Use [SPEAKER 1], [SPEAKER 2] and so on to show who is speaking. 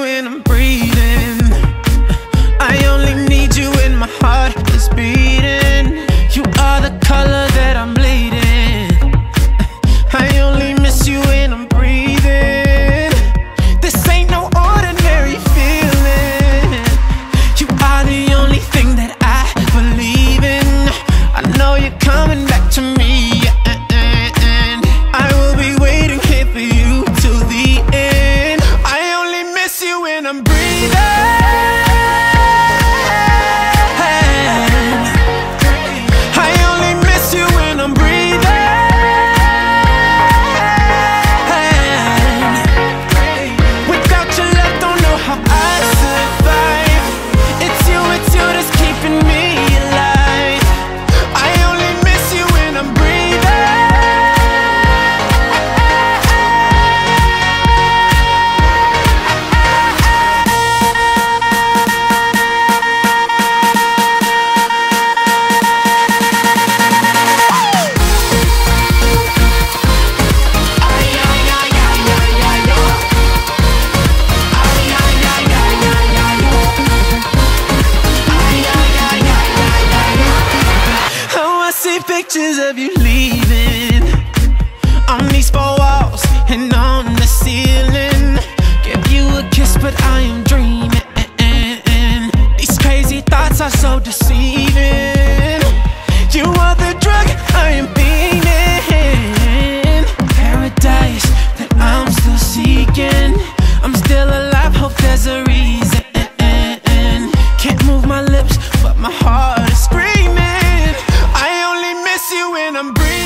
[SPEAKER 1] when I'm breathing. I only need you when my heart is beating. You are the color that I'm bleeding. I only miss you when I'm breathing. This ain't no ordinary feeling. You are the only thing that I believe in. I know you're coming back to me, and I will be waiting here for you till the end. I only miss you when I'm breathing. I only miss you when I'm breathing. Without your love, don't know how I survive. It's you that's keeping me alive. I only miss you when I'm breathing. Pictures of you leaving on these four walls and on the ceiling. Give you a kiss, but I am dreaming. These crazy thoughts are so deceiving. You are the drug I am feeding. Paradise that I'm still seeking. I'm still alive, hope there's a reason. Can't move my lips, but my heart is screaming. I only miss you when I'm breathing.